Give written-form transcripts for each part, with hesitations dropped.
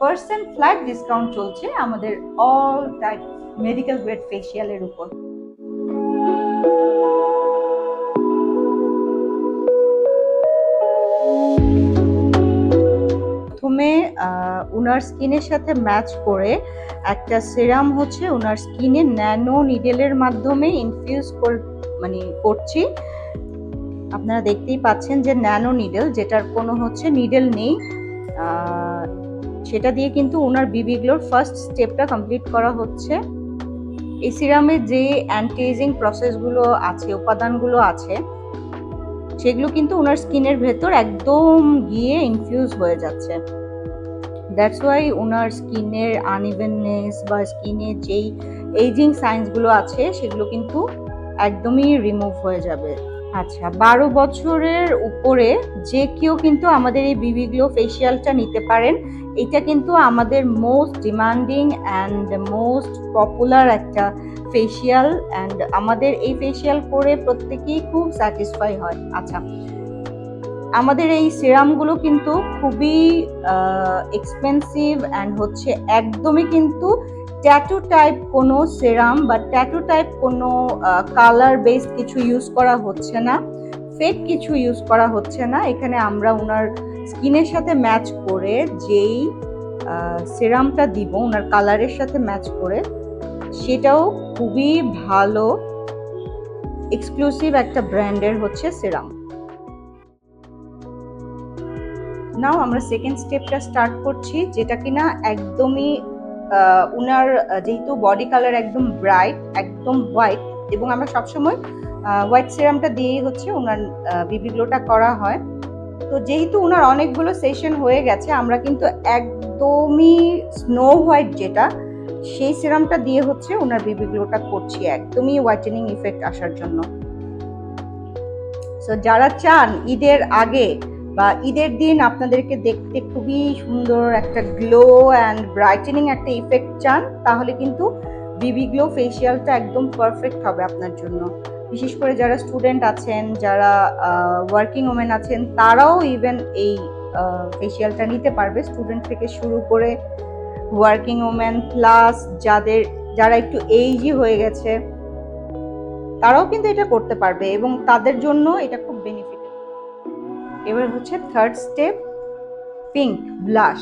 50% flat discount চলছে আমাদের all type medical grade ফেসিয়ালের উপর। প্রথমে ওনার স্কিনের সাথে ম্যাচ করে একটা সিরাম হচ্ছে ওনার স্কিনে ন্যানো নিডেলের মাধ্যমে ইনফিউজ করছি। আপনারা দেখতেই পাচ্ছেন যে ন্যানো নিডেল, যেটার কোনো হচ্ছে নিডেল নেই, সেটা দিয়ে কিন্তু ওনার বিবি গ্লোর ফার্স্ট স্টেপটা কমপ্লিট করা হচ্ছে। এই সিরামে যে অ্যান্টি এজিং প্রসেসগুলো আছে, উপাদানগুলো আছে, সেগুলো কিন্তু ওনার স্কিনের ভেতর একদম গিয়ে ইনফিউজ হয়ে যাচ্ছে। দ্যাটস ওয়াই ওনার স্কিনের আনইভেননেস বা স্কিনের যেই এজিং সাইন্সগুলো আছে সেগুলো কিন্তু একদমই রিমুভ হয়ে যাবে। আচ্ছা, 12 বছরের উপরে যে কেউ কিন্তু আমাদের এই বিবি গ্লো ফেসিয়ালটা নিতে পারেন। এটা কিন্তু আমাদের most demanding and most popular একটা ফেসিয়াল, অ্যান্ড আমাদের এই ফেসিয়াল করে প্রত্যেকেই খুব স্যাটিসফাই হয়। আচ্ছা, আমাদের এই সিরামগুলো কিন্তু খুবই এক্সপেন্সিভ অ্যান্ড হচ্ছে একদমই কিন্তু ট্যাটু টাইপ কোনো সিরাম বা ট্যাটু টাইপ কোনো কালার বেসড কিছু ইউজ করা হচ্ছে না, ফেক কিছু ইউজ করা হচ্ছে না। এখানে আমরা ওনার স্কিনের সাথে ম্যাচ করে যেই সিরামটা দিব ওনার কালারের সাথে ম্যাচ করে, সেটাও খুবই ভালো এক্সক্লুসিভ একটা ব্র্যান্ডের হচ্ছে সিরাম। নাও আমরা সেকেন্ড স্টেপটা স্টার্ট করছি, যেটা কিনা একদমই উনার যেহেতু বডি কালার একদম ব্রাইট, একদম হোয়াইট, এবং আমরা সবসময় হোয়াইট সিরামটা দিয়েই হচ্ছে ওনার বিবি গ্লোটা করা হয়। তো যেহেতু ওনার অনেকগুলো সেশন হয়ে গেছে, আমরা কিন্তু একদমই স্নো হোয়াইট যেটা, সেই সিরামটা দিয়ে হচ্ছে ওনার বিবি গ্লোটা করছি, একদমই হোয়াইটেনিং ইফেক্ট আসার জন্য। সো যারা চান ঈদের আগে বা ঈদের দিন আপনাদেরকে দেখতে খুবই সুন্দর একটা গ্লো অ্যান্ড ব্রাইটেনিং একটা ইফেক্ট চান, তাহলে কিন্তু বিবি গ্লো ফেসিয়ালটা একদম পারফেক্ট হবে আপনার জন্য। বিশেষ করে যারা স্টুডেন্ট আছেন, যারা ওয়ার্কিং ওমেন আছেন, তারাও ইভেন এই ফেসিয়ালটা নিতে পারবে। স্টুডেন্ট থেকে শুরু করে ওয়ার্কিং ওমেন প্লাস যারা একটু এইজি হয়ে গেছে, তারাও কিন্তু এটা করতে পারবে এবং তাদের জন্য এটা খুব বেনিফিট। এবার হচ্ছে থার্ড স্টেপ, পিঙ্ক ব্লাশ।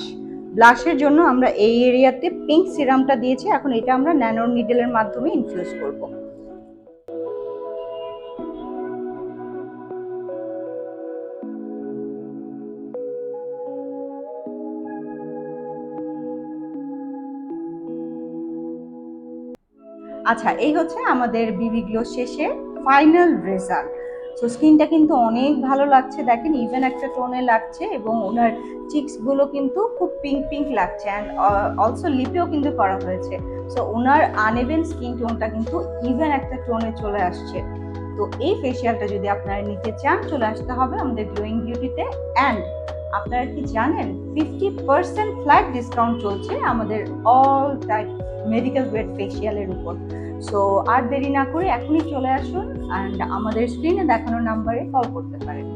ব্লাশের জন্য আমরা এই এরিয়াতে পিঙ্ক সিরামটা দিয়েছি, এখন এটা আমরা ন্যানো নিডেলের মাধ্যমে ইনফিউজ করব। আচ্ছা, এই হচ্ছে আমাদের বিবি গ্লো শেষে ফাইনাল রেজাল্ট। সো স্কিনটা কিন্তু অনেক ভালো লাগছে, দেখেন ইভেন একটা টোনে লাগছে, এবং ওনার চিক্স গুলো কিন্তু খুব পিঙ্ক পিঙ্ক লাগছে, অ্যান্ড অলসো লিপেও কিন্তু করা হয়েছে। সো ওনার আনইভেন স্কিন টোনটা কিন্তু ইভেন একটা টোনে চলে আসছে। তো এই ফেসিয়ালটা যদি আপনারা নিতে চান, চলে আসতে হবে আমাদের গ্লোয়িং বিউটিতে। অ্যান্ড আপনারা কি জানেন 50% ফ্ল্যাট ডিসকাউন্ট চলছে আমাদের অল টাইপ মেডিকেল গ্রেড ফেসিয়ালের উপর। সো আর দেরি না করে এখনই চলে আসুন অ্যান্ড আমাদের স্ক্রিনে দেখানো নাম্বারে কল করতে পারেন।